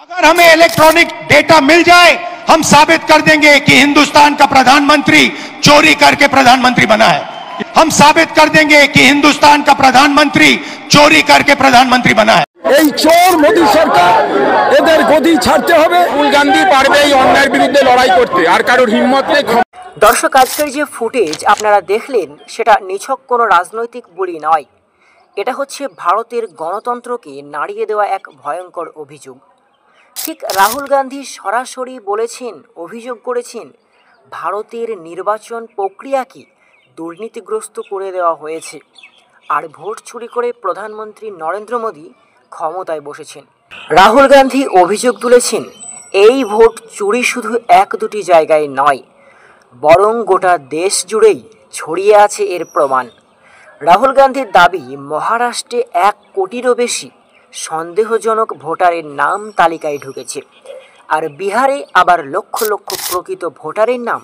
अगर हमें electronic data मिल जाए, हम साबित कर देंगे कि हिंदुस्तान का प्रधानमंत्री चोरी करके प्रधानमंत्री बना है। हम साबित कर देंगे कि हिंदुस्तान का प्रधानमंत्री चोरी करके प्रधानमंत्री बना है। এই চোর মোদী সরকার, এদের গদি ছাড়তে হবে। রাহুল গান্ধী পারবে এই অন্যায়ের বিরুদ্ধে লড়াই করতে, আর কারোর হিম্মত নেই। দর্শক, আজকের যে ফুটেজ আপনারা দেখলেন সেটা নিছক কোনো রাজনৈতিক বলি নয়, এটা হচ্ছে ভারতের গণতন্ত্রকে নাড়িয়ে দেওয়া এক ভয়ঙ্কর অভিযোগ। ঠিক রাহুল গান্ধী সরাসরি বলেছেন, অভিযোগ করেছেন ভারতের নির্বাচন প্রক্রিয়াকে দুর্নীতিগ্রস্ত করে দেওয়া হয়েছে, আর ভোট চুরি করে প্রধানমন্ত্রী নরেন্দ্র মোদী ক্ষমতায় বসেছেন। রাহুল গান্ধী অভিযোগ তুলেছেন এই ভোট চুরি শুধু এক দুটি জায়গায় নয়, বরং গোটা দেশ জুড়েই ছড়িয়ে আছে এর প্রমাণ। রাহুল গান্ধীর দাবি, মহারাষ্ট্রে 1 কোটিরও বেশি সন্দেহজনক ভোটারের নাম তালিকায় ঢুকেছে, আর বিহারে আবার লক্ষ লক্ষ প্রকৃত ভোটারের নাম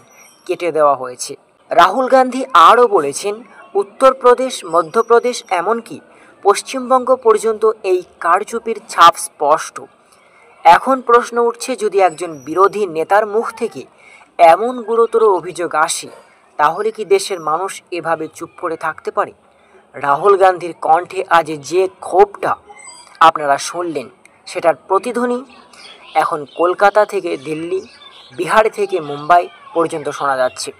কেটে দেওয়া হয়েছে। রাহুল গান্ধী আরও বলেছেন, উত্তরপ্রদেশ, মধ্যপ্রদেশ, এমনকি পশ্চিমবঙ্গ পর্যন্ত এই কারচুপির ছাপ স্পষ্ট। এখন প্রশ্ন উঠছে, যদি একজন বিরোধী নেতার মুখ থেকে এমন গুরুতর অভিযোগ আসে, তাহলে কি দেশের মানুষ এভাবে চুপ করে থাকতে পারে? রাহুল গান্ধীর কণ্ঠে আজ যে ক্ষোভটা আপনারা শুনলেন, সেটার প্রতিধ্বনি এখন কলকাতা থেকে দিল্লি, বিহার থেকে মুম্বাই পর্যন্ত শোনা যাচ্ছে।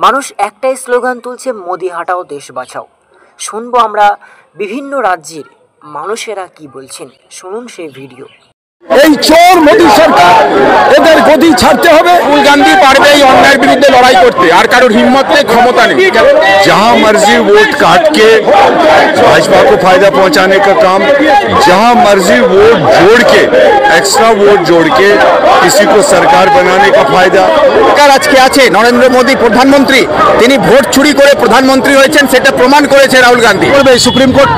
মানুষ একটাই স্লোগান তুলছে, মোদি হাটাও দেশ বাঁচাও। শুনবো আমরা বিভিন্ন রাজ্যের মানুষেরা কি বলছেন, শুনুন সেই ভিডিও। এই চোর মোদী সরকার, এদের গদি ছাড়তে হবে। রাহুল গান্ধী পারবে এই অন্যায়ের বিরুদ্ধে লড়াই করতে, আর কারোর হিম্মত নেই, ক্ষমতা নেই। जहां मर्जी वोट काट के भाजपा को फायदा पहुंचाने का काम, जहां मर्जी वोट जोड़ के, एक्स्ट्रा वोट जोड़ के किसी को सरकार बनाने का फायदा। আজকে আছে নরেন্দ্র মোদী প্রধানমন্ত্রী, তিনি ভোট চুরি করে প্রধানমন্ত্রী হয়েছেন, সেটা প্রমাণ করেছে রাহুল গান্ধী। সুপ্রিম কোর্ট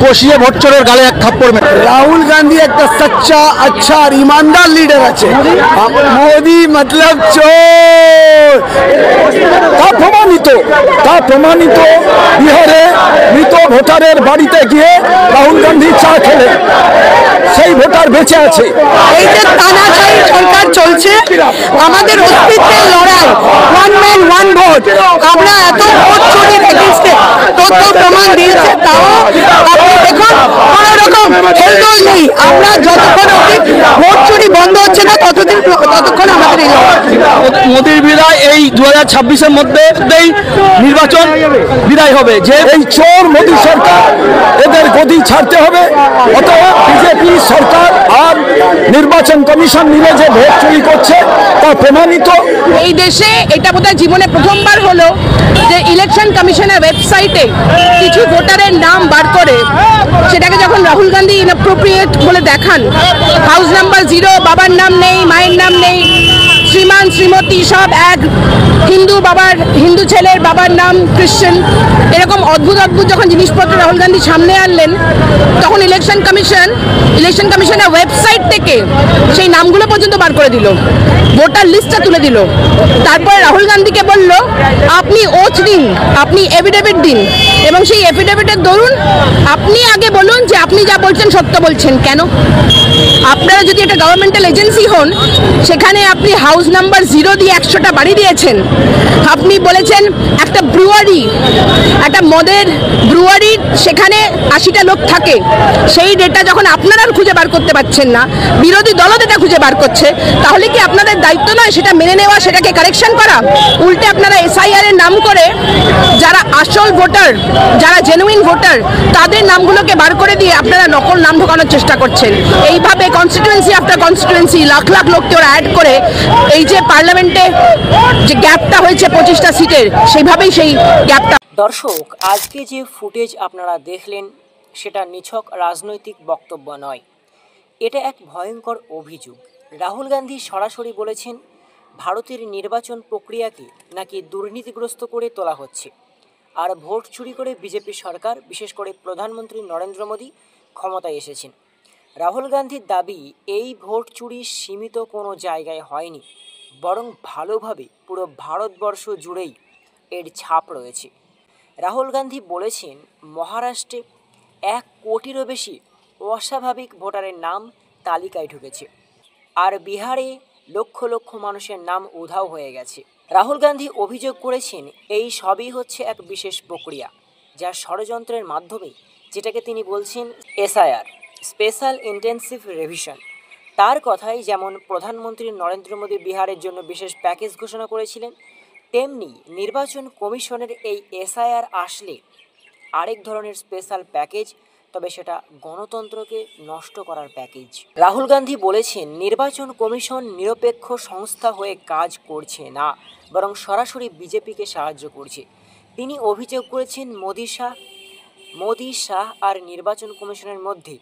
কষিয়ে ভোট চোরের গালে এক থাপ্পড়। রাহুল গান্ধী একটা সচ্চা, আচ্ছা আর ইমানদার লিডার আছে। মোদি মতলব চোর, তা প্রমাণিত বিহারে মৃত ভোটারের বাড়িতে গিয়ে রাহুল গান্ধী চা খেলেন, সেই ভোটার বেঁচে আছে। এই যে তানাশাহী সরকার চলছে, আমাদের অস্তিত্বের লড়াই, ওয়ান ম্যান ওয়ান ভোট, আমরা এত ভোট চুরির এগেইনস্টে তথ্য প্রমাণ দিয়েছে, তাও আপনি দেখুন কোনো রকম হেলদোল নেই। আমরা যতক্ষণ অবধি ভোট চুরি বন্ধ হচ্ছে না, ততক্ষণ আমাদের এই লড়াই। মোদির বিদায় এই 2026-এর মধ্যেই নির্বাচন বিদায় হবে। যে এই চোর মোদী সরকার, এদের গদি ছাড়তে হবে। অথবা বিজেপি সরকার আর নির্বাচন কমিশন মিলে যে ভোট চুরি করছে তা প্রমাণিত। এই দেশে এটা বোধহয় জীবনে প্রথমবার হলো যে ইলেকশন কমিশনের ওয়েবসাইটে কিছু ভোটারের নাম বার করে সেটাকে যখন রাহুল গান্ধী ইনঅ্যাপ্রোপ্রিয়েট বলে দেখান, হাউস নাম্বার 0, বাবার নাম নেই, মায়ের নাম নেই, শ্রীমান শ্রীমতী সব এক, হিন্দু ছেলের বাবার নাম খ্রিশ্চান, এরকম অদ্ভুত অদ্ভুত যখন জিনিসপত্র রাহুল গান্ধী সামনে আনলেন, তখন ইলেকশন কমিশনের ওয়েবসাইট থেকে সেই নামগুলো পর্যন্ত বার করে দিল, ভোটার লিস্টটা তুলে দিল। তারপরে রাহুল গান্ধীকে বলল, আপনি ওথ দিন, আপনি এফিডেভিট দিন, এবং সেই এফিডেভিটের দরুন আপনি আগে বলুন যে আপনি যা বলছেন সত্য বলছেন। কেন? আপনারা যদি একটা গভর্নমেন্টাল এজেন্সি হন, সেখানে আপনি হাউস নাম্বার 0 দিয়ে 100টা বাড়ি দিয়েছেন, আপনি বলেছেন একটা একটা মদের ব্রুয়ারি, সেখানে 80টা লোক থাকে, সেই ডেটা যখন আপনারা খুঁজে বার করতে পারছেন না, বিরোধী দলও ডেটা খুঁজে বার করছে, তাহলে কি আপনাদের দায়িত্ব নয় সেটা মেনে নেওয়া, সেটাকে কারেকশন করা? উল্টে আপনারা SIR এর নাম করে যারা আসল ভোটার, যারা জেনুইন ভোটার, তাদের নামগুলোকে বার করে দিয়ে আপনারা নকল নাম ঢোকানোর চেষ্টা করছেন। এইভাবে constituency after constituency lakh lakh লোককে ওরা অ্যাড করে এই যে পার্লামেন্টে যে গ্যাপটা হয়েছে 25টা সিটের, সেইভাবেই সেই গ্যাপটা। দর্শক, আজকে যে ফুটেজ আপনারা দেখলেন সেটা নিছক রাজনৈতিক বক্তব্য নয়, এটা এক ভয়ঙ্কর অভিযোগ। রাহুল গান্ধী সরাসরি বলেছেন ভারতের নির্বাচন প্রক্রিয়াকে নাকি দুর্নীতিগ্রস্ত করে তোলা হচ্ছে, আর ভোট চুরি করে বিজেপি সরকার, বিশেষ করে প্রধানমন্ত্রী নরেন্দ্র মোদী ক্ষমতায় এসেছেন। রাহুল গান্ধীর দাবি, এই ভোট চুরি সীমিত কোনো জায়গায় হয়নি, বরং ভালোভাবে পুরো ভারতবর্ষ জুড়েই এর ছাপ রয়েছে। রাহুল গান্ধী বলেছেন, মহারাষ্ট্রে 1 কোটিরও বেশি অস্বাভাবিক ভোটারের নাম তালিকায় ঢুকেছে, আর বিহারে লক্ষ লক্ষ মানুষের নাম উধাও হয়ে গেছে। রাহুল গান্ধী অভিযোগ করেছেন এই সবই হচ্ছে এক বিশেষ প্রক্রিয়া, যা ষড়যন্ত্রের মাধ্যমে, যেটাকে তিনি বলছেন এসআইআর, স্পেশাল ইন্টেন্সিভ রিভিশন। তার কথাই যেমন প্রধানমন্ত্রী নরেন্দ্র মোদী বিহারের জন্য বিশেষ প্যাকেজ ঘোষণা করেছিলেন, তেমনি নির্বাচন কমিশনের এই এসআইআর আসলে আরেক ধরনের স্পেশাল প্যাকেজ, তবে সেটা গণতন্ত্রকে নষ্ট করার প্যাকেজ। রাহুল গান্ধী বলেছেন নির্বাচন কমিশন নিরপেক্ষ সংস্থা হয়ে কাজ করছে না, বরং সরাসরি বিজেপিকে সাহায্য করছে। তিনি অভিযোগ করেছেন মোদি শাহ আর নির্বাচন কমিশনের মধ্যে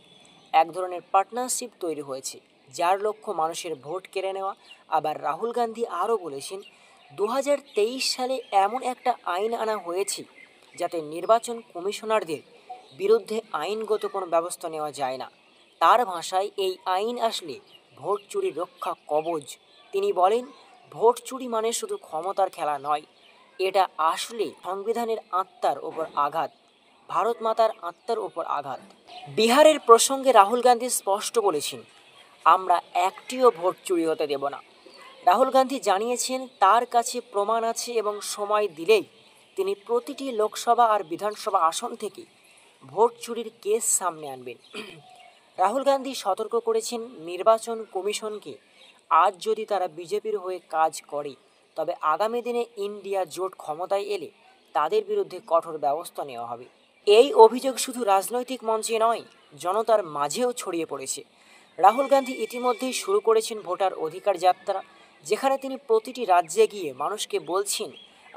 এক ধরনের পার্টনারশিপ তৈরি হয়েছে, যার লক্ষ্য মানুষের ভোট কেড়ে নেওয়া। আবার রাহুল গান্ধী আরও বলেছেন 2023 সালে এমন একটা আইন আনা হয়েছে যাতে নির্বাচন কমিশনারদের বিরুদ্ধে আইনগত কোনো ব্যবস্থা নেওয়া যায় না। তার ভাষায় এই আইন আসলে ভোট চুরি রক্ষা কবচ। তিনি বলেন ভোট চুরি মানে শুধু ক্ষমতার খেলা নয়, এটা আসলে সংবিধানের আত্মার ওপর আঘাত, ভারত মাতার আত্মার ওপর আঘাত। বিহারের প্রসঙ্গে রাহুল গান্ধী স্পষ্ট বলেছেন আমরা একটিও ভোট চুরি হতে দেব না। রাহুল গান্ধী জানিয়েছেন তার কাছে প্রমাণ আছে এবং সময় দিলেই তিনি প্রতিটি লোকসভা আর বিধানসভা আসন থেকে ভোট চুরির কেস সামনে আনবেন। রাহুল গান্ধী সতর্ক করেছেন নির্বাচন কমিশনকে, আজ যদি তারা বিজেপির হয়ে কাজ করে তবে আগামী দিনে ইন্ডিয়া জোট ক্ষমতায় এলে তাদের বিরুদ্ধে কঠোর ব্যবস্থা নেওয়া হবে। এই অভিযোগ শুধু রাজনৈতিক মঞ্চে নয়, জনতার মাঝেও ছড়িয়ে পড়েছে। রাহুল গান্ধী ইতিমধ্যেই শুরু করেছেন ভোটার অধিকার যাত্রা, যেখানে তিনি প্রতিটি রাজ্যে গিয়ে মানুষকে বলছেন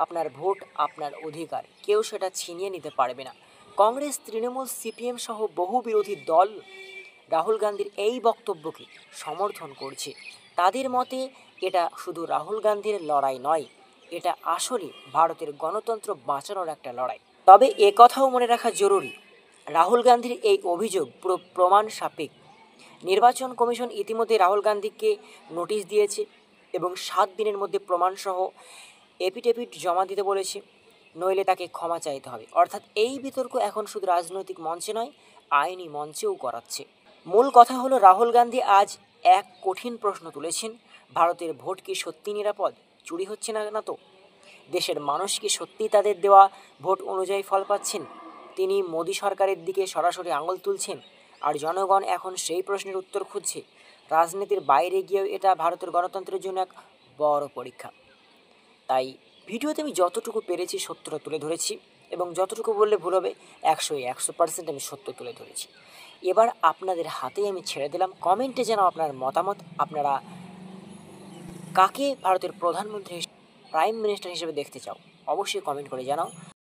আপনার ভোট আপনার অধিকার, কেউ সেটা ছিনিয়ে নিতে পারবে না। কংগ্রেস, তৃণমূল, সিপিএম সহ বহু বিরোধী দল রাহুল গান্ধীর এই বক্তব্যকে সমর্থন করছে। তাদের মতে এটা শুধু রাহুল গান্ধীর লড়াই নয়, এটা আসলে ভারতের গণতন্ত্র বাঁচানোর একটা লড়াই। তবে এ কথাও মনে রাখা জরুরি, রাহুল গান্ধীর এই অভিযোগ পুরো প্রমাণ সাপেক্ষ। নির্বাচন কমিশন ইতিমধ্যে রাহুল গান্ধীকে নোটিশ দিয়েছে এবং 7 দিনের মধ্যে প্রমাণসহ এফিডেভিট জমা দিতে বলেছে, নইলে তাকে ক্ষমা চাইতে হবে। অর্থাৎ এই বিতর্ক এখন শুধু রাজনৈতিক মঞ্চে নয়, আইনি মঞ্চেও করাচ্ছে। মূল কথা হলো রাহুল গান্ধী আজ এক কঠিন প্রশ্ন তুলেছেন, ভারতের ভোট কি সত্যি নিরাপদ? চুরি হচ্ছে না তো? দেশের মানুষ কি সত্যি তাদের দেওয়া ভোট অনুযায়ী ফল পাচ্ছেন? তিনি মোদী সরকারের দিকে সরাসরি আঙুল তুলছেন, আর জনগণ এখন সেই প্রশ্নের উত্তর খুঁজছে। রাজনীতির বাইরে গিয়েও এটা ভারতের গণতন্ত্রের জন্য এক বড় পরীক্ষা। তাই ভিডিওতে আমি যতটুকু পেরেছি সত্যটা তুলে ধরেছি, এবং যতটুকু বললে ভুল হবে 100% আমি সত্য তুলে ধরেছি। এবার আপনাদের হাতেই আমি ছেড়ে দিলাম, কমেন্টে জানাও আপনার মতামত। আপনারা কাকে ভারতের প্রধানমন্ত্রী, প্রাইম মিনিস্টার হিসেবে দেখতে চাও অবশ্যই কমেন্ট করে জানাও।